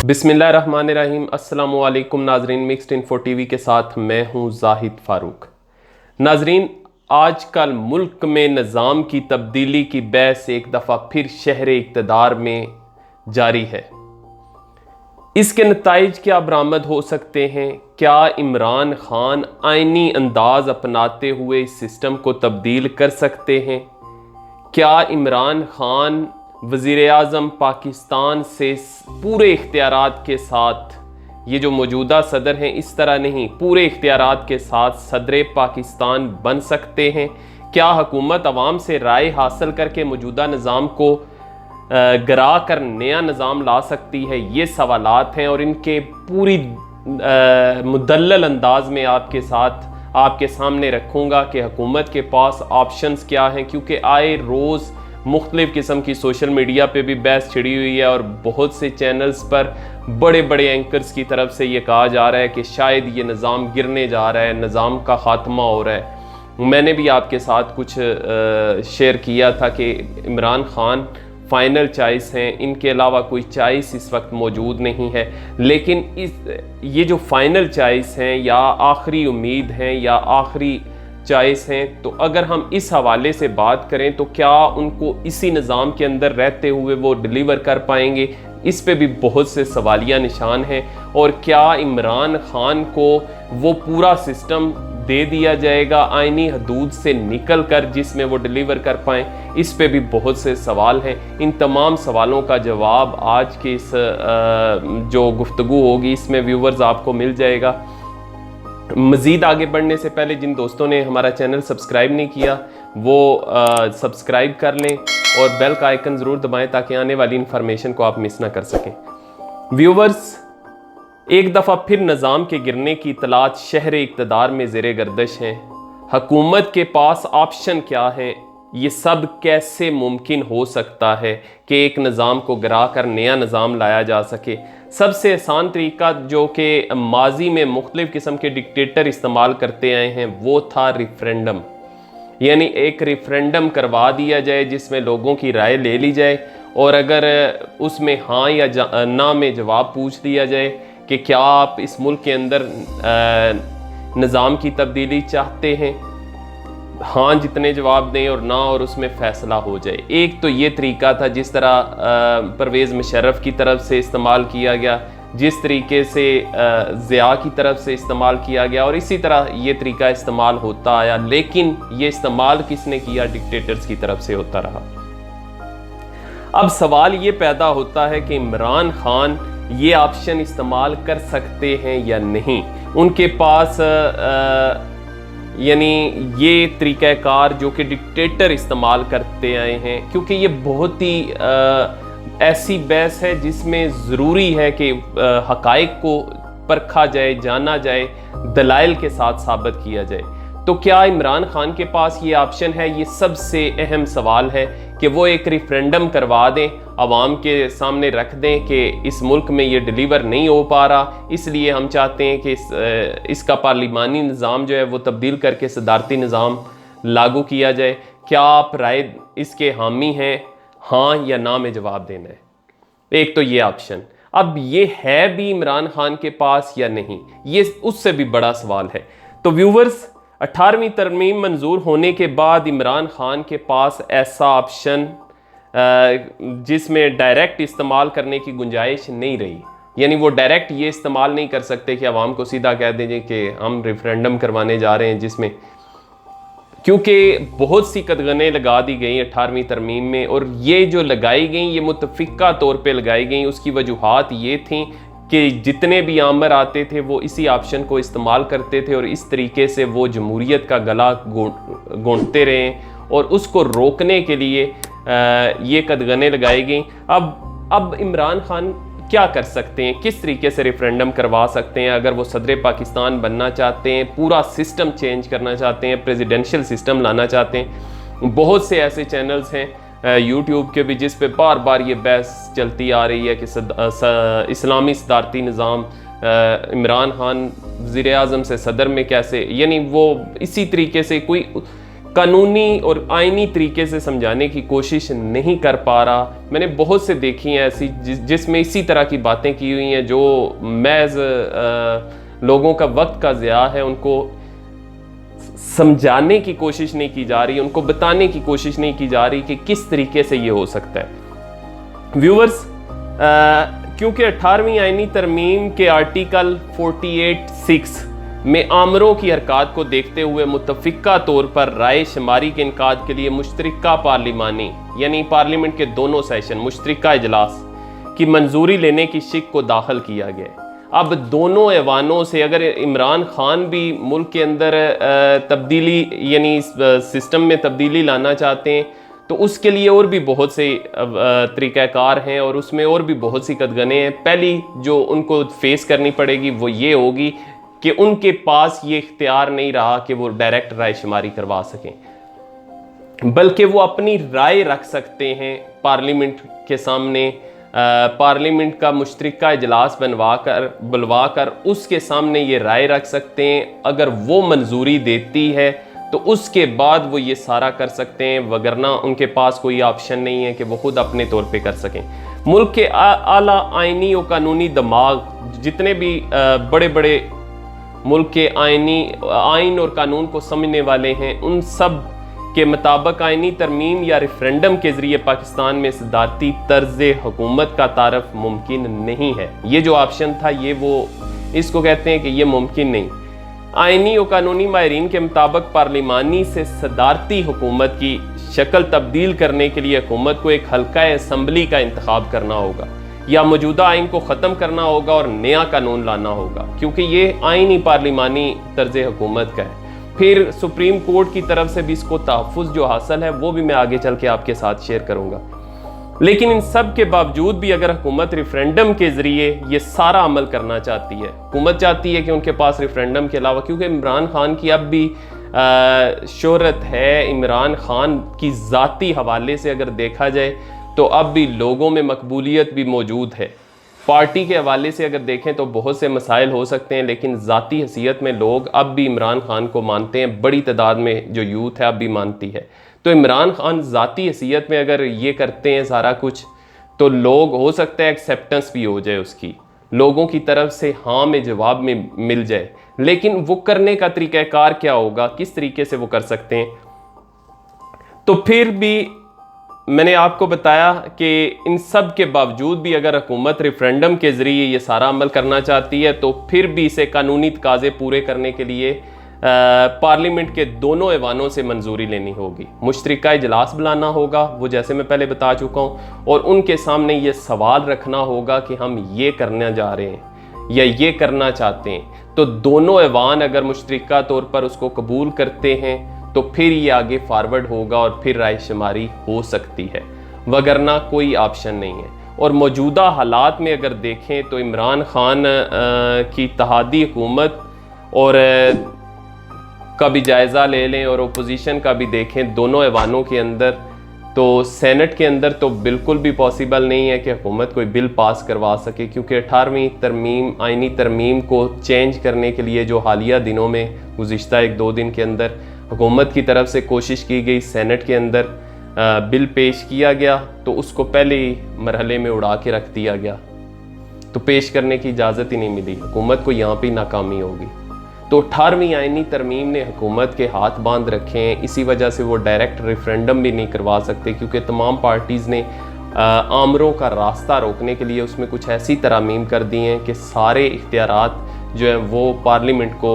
बिस्मिल्लाहिर्रहमानिर्रहीम। अस्सलामु अलैकुम नाजरीन, मिक्स्ड इन्फो टीवी के साथ मैं हूं जाहिद फारूक। नाजरीन, आजकल मुल्क में निज़ाम की तब्दीली की बहस एक दफ़ा फिर शहर इक़्तिदार में जारी है। इसके नताइज क्या बरामद हो सकते हैं? क्या इमरान खान आइनी अंदाज अपनाते हुए इस सिस्टम को तब्दील कर सकते हैं? क्या इमरान खान वज़ीर आज़म पाकिस्तान से पूरे इख्तियारात के साथ, ये जो मौजूदा सदर हैं इस तरह नहीं, पूरे इख्तियारात के साथ सदर पाकिस्तान बन सकते हैं? क्या हुकूमत अवाम से राय हासिल करके मौजूदा निज़ाम को गिरा कर नया निज़ाम ला सकती है? ये सवालात हैं और इनके पूरी मुदल्लल अंदाज में आपके सामने रखूँगा कि हुकूमत के पास ऑप्शंस क्या हैं, क्योंकि आए रोज़ मुख्तलिफ़ किस्म की सोशल मीडिया पे भी बहस छिड़ी हुई है और बहुत से चैनल्स पर बड़े बड़े एंकर्स की तरफ से ये कहा जा रहा है कि शायद ये निज़ाम गिरने जा रहा है, निज़ाम का ख़ात्मा हो रहा है। मैंने भी आपके साथ कुछ शेयर किया था कि इमरान खान फ़ाइनल चॉइस हैं, इनके अलावा कोई चॉइस इस वक्त मौजूद नहीं है। लेकिन ये जो फ़ाइनल चॉइस हैं या आखिरी उम्मीद हैं या आखिरी चॉइस हैं, तो अगर हम इस हवाले से बात करें तो क्या उनको इसी निज़ाम के अंदर रहते हुए वो डिलीवर कर पाएंगे? इस पे भी बहुत से सवालिया निशान हैं। और क्या इमरान खान को वो पूरा सिस्टम दे दिया जाएगा आइनी हदूद से निकल कर जिसमें वो डिलीवर कर पाएँ? इस पे भी बहुत से सवाल हैं। इन तमाम सवालों का जवाब आज के इस जो गुफ्तगू होगी इसमें व्यूवर्स आपको मिल जाएगा। मज़ीद आगे बढ़ने से पहले जिन दोस्तों ने हमारा चैनल सब्सक्राइब नहीं किया वो सब्सक्राइब कर लें और बेल का आइकन ज़रूर दबाएं ताकि आने वाली इन्फॉर्मेशन को आप मिस ना कर सकें। व्यूवर्स, एक दफ़ा फिर निज़ाम के गिरने की इत्तलात शहर इक़्तिदार में ज़ेरे गर्दिश हैं। हुकूमत के पास ऑप्शन क्या है? ये सब कैसे मुमकिन हो सकता है कि एक निज़ाम को गिरा कर नया निज़ाम लाया जा सके? सबसे आसान तरीका जो कि माजी में मुख्तलिफ़ किस्म के डिक्टेटर इस्तेमाल करते आए हैं वो था रेफरेंडम। यानी एक रेफरेंडम करवा दिया जाए जिसमें लोगों की राय ले ली जाए और अगर उसमें हाँ या ना में जवाब पूछ दिया जाए कि क्या आप इस मुल्क के अंदर निज़ाम की तब्दीली चाहते हैं, हाँ जितने जवाब दें और ना, और उसमें फ़ैसला हो जाए। एक तो ये तरीका था जिस तरह परवेज़ मुशर्रफ की तरफ से इस्तेमाल किया गया, जिस तरीके से ज़िया की तरफ से इस्तेमाल किया गया, और इसी तरह ये तरीका इस्तेमाल होता आया। लेकिन ये इस्तेमाल किसने किया? डिक्टेटर्स की तरफ से होता रहा। अब सवाल ये पैदा होता है कि इमरान खान ये ऑप्शन इस्तेमाल कर सकते हैं या नहीं। उनके पास यानी ये तरीक़ाकार जो कि डिक्टेटर इस्तेमाल करते आए हैं, क्योंकि ये बहुत ही ऐसी बहस है जिसमें ज़रूरी है कि हक़ाइक़ को परखा जाए, जाना जाए, दलाइल के साथ साबित किया जाए। तो क्या इमरान खान के पास ये ऑप्शन है? ये सबसे अहम सवाल है कि वो एक रेफरेंडम करवा दें, आवाम के सामने रख दें कि इस मुल्क में ये डिलीवर नहीं हो पा रहा, इसलिए हम चाहते हैं कि इसका पार्लिमानी निज़ाम जो है वो तब्दील करके सदारती निज़ाम लागू किया जाए। क्या आप राय इसके हामी हैं? हाँ या ना में जवाब देना है। एक तो ये ऑप्शन। अब ये है भी इमरान खान के पास या नहीं, ये उससे भी बड़ा सवाल है। तो व्यूवर्स, 18वीं तरमीम मंजूर होने के बाद इमरान खान के पास ऐसा ऑप्शन जिसमें डायरेक्ट इस्तेमाल करने की गुंजाइश नहीं रही। यानी वो डायरेक्ट ये इस्तेमाल नहीं कर सकते कि आवाम को सीधा कह दें कि हम रेफरेंडम करवाने जा रहे हैं, जिसमें क्योंकि बहुत सी कदगनें लगा दी गई 18वीं तरमीम में, और ये जो लगाई गई ये मुतफ़िक़ा तौर पे लगाई गई। उसकी वजूहात ये थी कि जितने भी आमर आते थे वो इसी ऑप्शन को इस्तेमाल करते थे और इस तरीके से वो जमहूरियत का गला घोंटते रहे, और उसको रोकने के लिए ये कदगनें लगाई गई। अब इमरान खान क्या कर सकते हैं? किस तरीके से रेफरेंडम करवा सकते हैं? अगर वो सदर पाकिस्तान बनना चाहते हैं, पूरा सिस्टम चेंज करना चाहते हैं, प्रेसिडेंशियल सिस्टम लाना चाहते हैं। बहुत से ऐसे चैनल्स हैं यूट्यूब के भी जिस पे बार बार ये बहस चलती आ रही है कि इस्लामी सदारती निज़ाम इमरान खान वज़ीर आज़म से सदर में कैसे, यानी वो इसी तरीके से कानूनी और आईनी तरीके से समझाने की कोशिश नहीं कर पा रहा। मैंने बहुत से देखी हैं ऐसी जिसमें इसी तरह की बातें की हुई हैं जो महज लोगों का वक्त का ज़िया है। उनको समझाने की कोशिश नहीं की जा रही, उनको बताने की कोशिश नहीं की जा रही कि किस तरीके से ये हो सकता है। व्यूअर्स, क्योंकि 18वीं आईनी तरमीम के आर्टिकल 48(6) में आमरों की हरकत को देखते हुए मुतफ़िका तौर पर राय शुमारी के इनकाद के लिए मुश्तरका पार्लिमानी यानी पार्लियामेंट के दोनों सेशन मुश्तरका इजलास की मंजूरी लेने की शिक को दाखिल किया गया। अब दोनों ऐवानों से अगर इमरान खान भी मुल्क के अंदर तब्दीली यानी सिस्टम में तब्दीली लाना चाहते हैं तो उसके लिए और भी बहुत से तरीक़ाकार हैं और उसमें और भी बहुत सी कदगने हैं। पहली जो उनको फेस करनी पड़ेगी वो ये होगी कि उनके पास ये इख्तियार नहीं रहा कि वो डायरेक्ट राय शुमारी करवा सकें, बल्कि वो अपनी राय रख सकते हैं पार्लियामेंट के सामने। पार्लियामेंट का मुश्तरका इजलास बुलवा कर उसके सामने ये राय रख सकते हैं। अगर वो मंजूरी देती है तो उसके बाद वो ये सारा कर सकते हैं, वगरना उनके पास कोई ऑप्शन नहीं है कि वो खुद अपने तौर पे कर सकें। मुल्क के आला आइनी और कानूनी दिमाग जितने भी बड़े बड़े मुल्क के आइन और कानून को समझने वाले हैं, उन सब के मुताबिक आइनी तरमीम या रेफरेंडम के ज़रिए पाकिस्तान में सदारती तर्ज हुकूमत का तारफ़ मुमकिन नहीं है। ये जो ऑप्शन था ये वो इसको कहते हैं कि ये मुमकिन नहीं। आइनी और कानूनी माहिरीन के मुताबिक पार्लिमानी से सदारती हुकूमत की शक्ल तब्दील करने के लिए हुकूमत को एक हल्का असम्बली का इंतखाब करना होगा या मौजूदा आइन को ख़त्म करना होगा और नया कानून लाना होगा, क्योंकि ये आइनी पार्लिमानी तर्ज हुकूमत का है। फिर सुप्रीम कोर्ट की तरफ से भी इसको तहफ़्फ़ुज़ जो हासिल है वो भी मैं आगे चल के आपके साथ शेयर करूँगा। लेकिन इन सब के बावजूद भी अगर हुकूमत रेफरेंडम के ज़रिए ये सारा अमल करना चाहती है, हुकूमत चाहती है कि उनके पास रेफरेंडम के अलावा, क्योंकि इमरान खान की अब भी शोहरत है, इमरान खान की ज़ाती हवाले से अगर देखा जाए तो अब भी लोगों में मकबूलियत भी मौजूद है। पार्टी के हवाले से अगर देखें तो बहुत से मसाइल हो सकते हैं, लेकिन ज़ाती हैसियत में लोग अब भी इमरान खान को मानते हैं। बड़ी तादाद में जो यूथ है अब भी मानती है। तो इमरान खान ज़ाती हैसियत में अगर ये करते हैं सारा कुछ तो लोग हो सकता है एक्सेप्टेंस भी हो जाए उसकी, लोगों की तरफ से हाँ में जवाब में मिल जाए। लेकिन वो करने का तरीक़ाकार क्या होगा, किस तरीके से वो कर सकते हैं? तो फिर भी मैंने आपको बताया कि इन सब के बावजूद भी अगर हुकूमत रेफरेंडम के ज़रिए ये सारा अमल करना चाहती है तो फिर भी इसे कानूनी तकाज़े पूरे करने के लिए पार्लियामेंट के दोनों ऐवानों से मंजूरी लेनी होगी, मुश्तरका इजलास बुलाना होगा, वो जैसे मैं पहले बता चुका हूँ, और उनके सामने ये सवाल रखना होगा कि हम ये करने जा रहे हैं या ये करना चाहते हैं। तो दोनों ऐवान अगर मुश्तरका तौर पर उसको कबूल करते हैं तो फिर ये आगे फारवर्ड होगा और फिर राय शुमारी हो सकती है, वगरना कोई ऑप्शन नहीं है। और मौजूदा हालात में अगर देखें तो इमरान खान की इत्तेहादी हुकूमत और का भी जायज़ा ले लें और अपोजिशन का भी देखें दोनों ऐवानों के अंदर, तो सेनेट के अंदर तो बिल्कुल भी पॉसिबल नहीं है कि हुकूमत कोई बिल पास करवा सके, क्योंकि 18वीं तरमीम आइनी तरमीम को चेंज करने के लिए जो हालिया दिनों में गुज़िश्ता 1-2 दिन के अंदर हुकूमत की तरफ से कोशिश की गई, सेनेट के अंदर बिल पेश किया गया तो उसको पहले ही मरहले में उड़ा के रख दिया गया, तो पेश करने की इजाज़त ही नहीं मिली। हुकूमत को यहाँ पे नाकामी होगी। तो 18वीं आइनी तरमीम ने हुकूमत के हाथ बांध रखे हैं, इसी वजह से वो डायरेक्ट रेफरेंडम भी नहीं करवा सकते, क्योंकि तमाम पार्टीज़ ने आमरों का रास्ता रोकने के लिए उसमें कुछ ऐसी तरमीम कर दी हैं कि सारे इख्तियारात जो है वो पार्लियामेंट को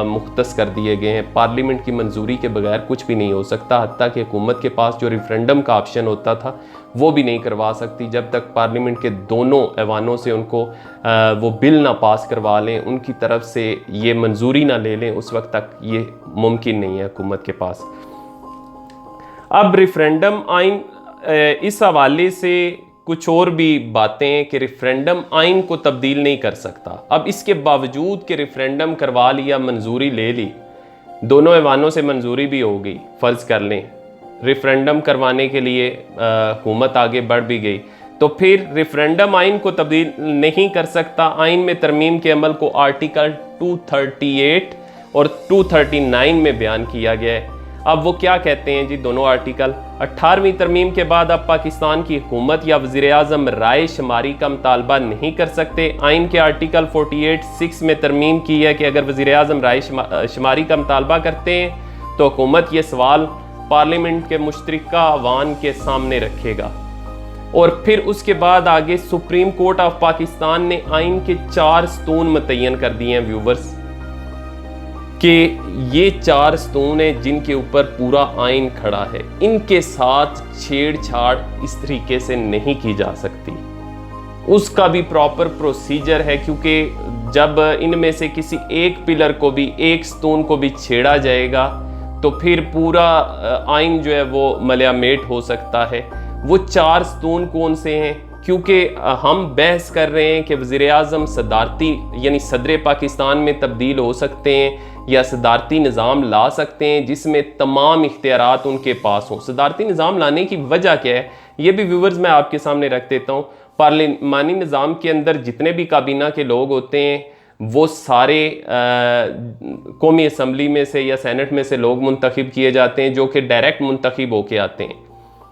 मुख्तस कर दिए गए हैं। पार्लियामेंट की मंजूरी के बगैर कुछ भी नहीं हो सकता, हत्ता कि हुकूमत के पास जो रेफरेंडम का ऑप्शन होता था वो भी नहीं करवा सकती जब तक पार्लियामेंट के दोनों ऐवानों से उनको वो बिल ना पास करवा लें, उनकी तरफ से ये मंजूरी ना ले लें, उस वक्त तक ये मुमकिन नहीं है हुकूमत के पास। अब रेफरेंडम आइन इस हवाले से कुछ और भी बातें कि रेफरेंडम आइन को तब्दील नहीं कर सकता। अब इसके बावजूद कि रेफरेंडम करवा लिया, मंजूरी ले ली, दोनों ऐवानों से मंजूरी भी हो गई, फ़र्ज़ कर लें रेफरेंडम करवाने के लिए हुकूमत आगे बढ़ भी गई, तो फिर रेफरेंडम आइन को तब्दील नहीं कर सकता। आइन में तरमीम के अमल को आर्टिकल 238 और 239 में बयान किया गया है। अब वो क्या कहते हैं जी दोनों आर्टिकल, 18वीं तरमीम के बाद अब पाकिस्तान की हुकूमत या वज़ीर आज़म राय शुमारी का मुतालबा नहीं कर सकते। आइन के आर्टिकल 48(6) में तरमीम की है कि अगर वज़ीर आज़म राय शुमारी का मुतालबा करते हैं तो हुकूमत ये सवाल पार्लियामेंट के मुश्तरका अवान के सामने रखेगा। और फिर उसके बाद आगे सुप्रीम कोर्ट ऑफ पाकिस्तान ने आइन के 4 स्तून मुतय्यन कर दिए हैं व्यूवर्स, कि ये 4 स्तून हैं जिनके ऊपर पूरा आइन खड़ा है, इनके साथ छेड़छाड़ इस तरीके से नहीं की जा सकती। उसका भी प्रॉपर प्रोसीजर है, क्योंकि जब इनमें से किसी एक पिलर को भी, एक स्तून को भी छेड़ा जाएगा तो फिर पूरा आइन जो है वो मलियामेट हो सकता है। वो 4 स्तून कौन से हैं? क्योंकि हम बहस कर रहे हैं कि वज़ीर आज़म सदारती यानी सदर पाकिस्तान में तब्दील हो सकते हैं या सदारती निज़ाम ला सकते हैं जिसमें तमाम इख्तियारात उनके पास हों। सदारती निज़ाम लाने की वजह क्या है, ये भी व्यूवर्स मैं आपके सामने रख देता हूँ। पार्लिमानी निज़ाम के अंदर जितने भी काबीना के लोग होते हैं वो सारे कौमी असम्बली में से या सेनेट में से लोग मुंतखब किए जाते हैं, जो कि डायरेक्ट मुंतखब होके आते हैं।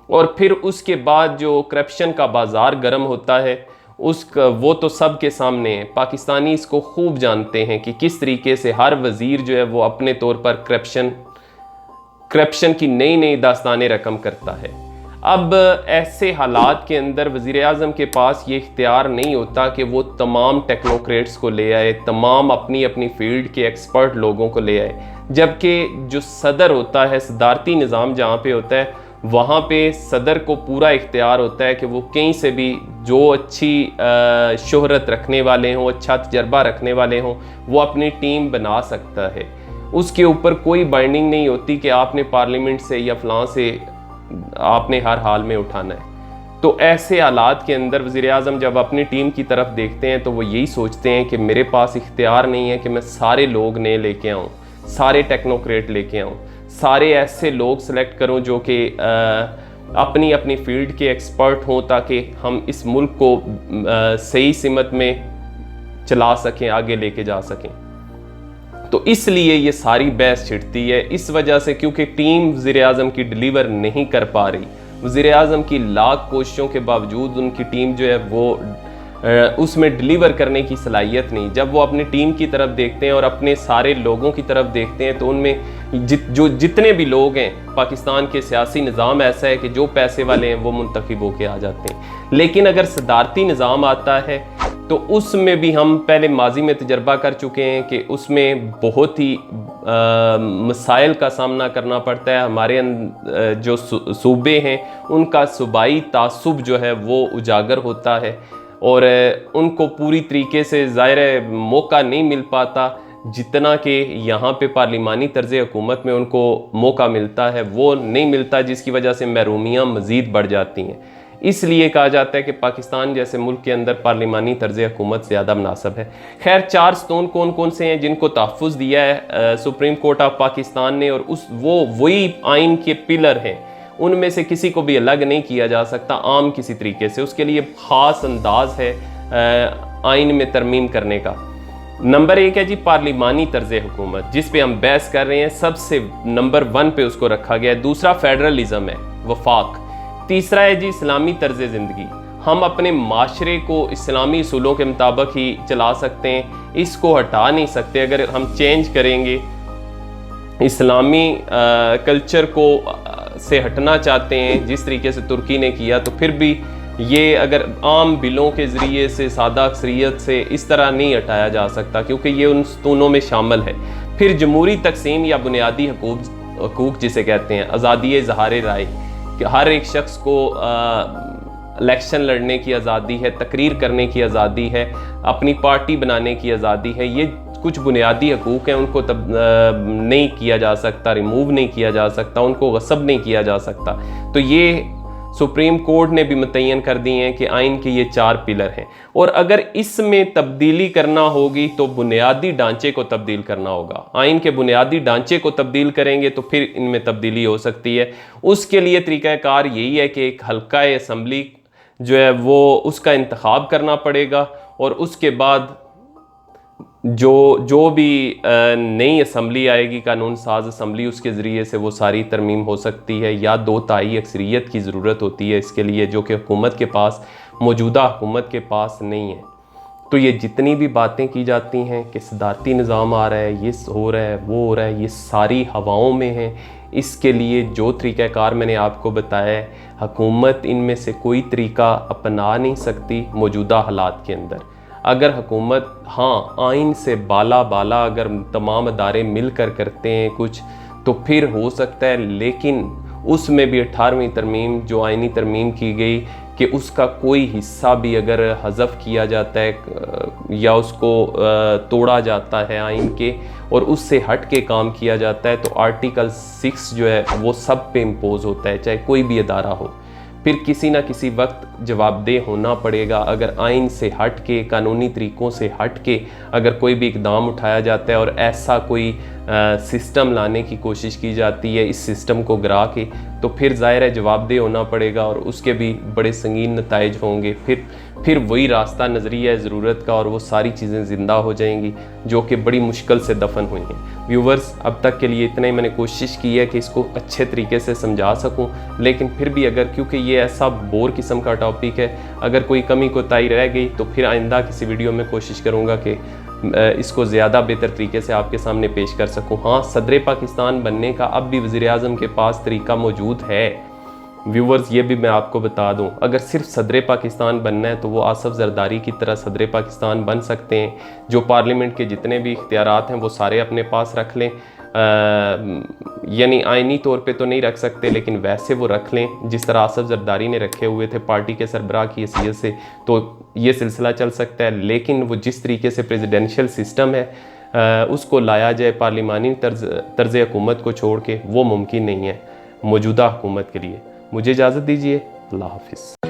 और फिर उसके बाद जो करप्शन का बाज़ार गर्म होता है उसका वो तो सब के सामने है। पाकिस्तानी इसको खूब जानते हैं कि किस तरीके से हर वज़ीर जो है वो अपने तौर पर करप्शन की नई नई दास्तानें रकम करता है। अब ऐसे हालात के अंदर वज़ीर आज़म के पास ये इख्तियार नहीं होता कि वो तमाम टेक्नोक्रेट्स को ले आए, तमाम अपनी अपनी फील्ड के एक्सपर्ट लोगों को ले आए, जबकि जो सदर होता है, सदारती निज़ाम जहाँ पे होता है वहाँ पे सदर को पूरा इख्तियार होता है कि वो कहीं से भी जो अच्छी शोहरत रखने वाले हों, अच्छा तजर्बा रखने वाले हों, वो अपनी टीम बना सकता है। उसके ऊपर कोई बाइंडिंग नहीं होती कि आपने पार्लियामेंट से या फलां से आपने हर हाल में उठाना है। तो ऐसे हालात के अंदर वज़ीर आज़म जब अपनी टीम की तरफ देखते हैं तो वो यही सोचते हैं कि मेरे पास इख्तियार नहीं है कि मैं सारे लोग नए लेके आऊँ, सारे टेक्नोक्रेट लेके आऊँ, सारे ऐसे लोग सेलेक्ट करूं जो कि अपनी अपनी फील्ड के एक्सपर्ट हों, ताकि हम इस मुल्क को सही सिमत में चला सकें, आगे लेके जा सकें। तो इसलिए ये सारी बहस छिड़ती है इस वजह से, क्योंकि टीम वज़ीर आज़म की डिलीवर नहीं कर पा रही। वज़ीर आज़म की लाख कोशिशों के बावजूद उनकी टीम जो है वो उसमें डिलीवर करने की सलाहियत नहीं। जब वो अपनी टीम की तरफ देखते हैं और अपने सारे लोगों की तरफ देखते हैं तो उनमें जितने भी लोग हैं, पाकिस्तान के सियासी निज़ाम ऐसा है कि जो पैसे वाले हैं वो मुंतखब होके आ जाते हैं। लेकिन अगर सदारती निज़ाम आता है तो उसमें भी हम पहले माजी में तजर्बा कर चुके हैं कि उसमें बहुत ही मसाइल का सामना करना पड़ता है। हमारे जो सूबे हैं उनका सूबाई तासुब जो है वो उजागर होता है और उनको पूरी तरीके से ज़ाहिर मौका नहीं मिल पाता जितना कि यहाँ पे पार्लिमानी तर्ज़ हुकूमत में उनको मौका मिलता है, वो नहीं मिलता, जिसकी वजह से महरूमियाँ मज़ीद बढ़ जाती हैं। इसलिए कहा जाता है कि पाकिस्तान जैसे मुल्क के अंदर पार्लिमानी तर्ज़ हुकूमत ज़्यादा मुनासिब है। खैर, 4 स्तून कौन कौन से हैं जिनको तहफ़्फ़ुज़ दिया है सुप्रीम कोर्ट ऑफ पाकिस्तान ने, और वही आइन के पिलर हैं, उनमें से किसी को भी अलग नहीं किया जा सकता आम किसी तरीके से। उसके लिए ख़ास अंदाज है आइन में तरमीम करने का। नंबर 1 है जी पार्लिमानी तर्ज़ हुकूमत, जिस पे हम बहस कर रहे हैं, सबसे नंबर 1 पे उसको रखा गया है। दूसरा फेडरलिज़म है, वफाक। तीसरा है जी इस्लामी तर्ज़ ज़िंदगी, हम अपने माशरे को इस्लामी उसूलों के मुताबिक ही चला सकते हैं, इसको हटा नहीं सकते। अगर हम चेंज करेंगे, इस्लामी कल्चर को से हटना चाहते हैं जिस तरीके से तुर्की ने किया, तो फिर भी ये अगर आम बिलों के ज़रिए से, सादा अक्सरियत से इस तरह नहीं हटाया जा सकता, क्योंकि ये उन स्तूनों में शामिल है। फिर जमहूरी तकसीम या बुनियादी हकूक़ जिसे कहते हैं, आज़ादी इज़हार राय, कि हर एक शख्स को इलेक्शन लड़ने की आज़ादी है, तकरीर करने की आज़ादी है, अपनी पार्टी बनाने की आज़ादी है। ये कुछ बुनियादी हकूक़ हैं, उनको तब नहीं किया जा सकता, रिमूव नहीं किया जा सकता, उनको गसब नहीं किया जा सकता। तो ये सुप्रीम कोर्ट ने भी मुतय्यन कर दी हैं कि आइन के ये 4 पिलर हैं, और अगर इसमें तब्दीली करना होगी तो बुनियादी ढांचे को तब्दील करना होगा। आइन के बुनियादी ढांचे को तब्दील करेंगे तो फिर इनमें तब्दीली हो सकती है। उसके लिए तरीक़ाकार यही है कि एक हल्का असम्बली जो है वो उसका इंतखाब करना पड़ेगा, और उसके बाद जो भी नई असम्बली आएगी, कानून साज असम्बली, उसके ज़रिए से वो सारी तरमीम हो सकती है, या 2/3 अक्सरियत की ज़रूरत होती है इसके लिए, जो कि हुकूमत के पास, मौजूदा हुकूमत के पास नहीं है। तो ये जितनी भी बातें की जाती हैं कि सदारती निज़ाम आ रहा है, ये हो रहा है, वो हो रहा है, ये सारी हवाओं में है। इसके लिए जो तरीक़ाकार मैंने आपको बताया है, हुकूमत इनमें से कोई तरीका अपना नहीं सकती मौजूदा हालात के अंदर। अगर हुकूमत, हाँ, आइन से बाला अगर तमाम अदारे मिल कर करते हैं कुछ, तो फिर हो सकता है, लेकिन उसमें भी 18वीं तरमीम जो आइनी तरमीम की गई कि उसका कोई हिस्सा भी अगर हज़फ किया जाता है या उसको तोड़ा जाता है आइन के, और उससे हट के काम किया जाता है, तो आर्टिकल 6 जो है वो सब पे इम्पोज होता है, चाहे कोई भी अदारा हो। फिर किसी ना किसी वक्त जवाबदेह होना पड़ेगा। अगर आइन से हट के, कानूनी तरीक़ों से हट के अगर कोई भी इकदाम उठाया जाता है और ऐसा कोई सिस्टम लाने की कोशिश की जाती है, इस सिस्टम को गिरा के, तो फिर ज़ाहिर है जवाबदेह होना पड़ेगा और उसके भी बड़े संगीन नताइज होंगे। फिर वही रास्ता नज़रिया है ज़रूरत का, और वो सारी चीज़ें ज़िंदा हो जाएंगी जो कि बड़ी मुश्किल से दफन हुई हैं। व्यूवर्स, अब तक के लिए इतना ही मैंने कोशिश की है कि इसको अच्छे तरीके से समझा सकूं, लेकिन फिर भी अगर, क्योंकि ये ऐसा बोर किस्म का टॉपिक है, अगर कोई कमी कोताही रह गई तो फिर आइंदा किसी वीडियो में कोशिश करूँगा कि इसको ज़्यादा बेहतर तरीके से आपके सामने पेश कर सकूँ। हाँ, सदर पाकिस्तान बनने का अब भी वज़ीर-ए-आज़म के पास तरीका मौजूद है। व्यूवर्स, ये भी मैं आपको बता दूं, अगर सिर्फ सदर पाकिस्तान बनना है तो वो आसफ जरदारी की तरह सदर पाकिस्तान बन सकते हैं। जो पार्लियामेंट के जितने भी इख्तियारात हैं वो सारे अपने पास रख लें, यानी आइनी तौर पे तो नहीं रख सकते, लेकिन वैसे वो रख लें जिस तरह आसफ जरदारी ने रखे हुए थे पार्टी के सरबराह की हैसियत से, तो ये सिलसिला चल सकता है। लेकिन वो जिस तरीके से प्रेसिडेंशियल सिस्टम है उसको लाया जाए पार्लिमानी तर्ज हुकूमत को छोड़ के, वो मुमकिन नहीं है मौजूदा हुकूमत के लिए। मुझे इजाज़त दीजिए, अल्लाह हाफिज़।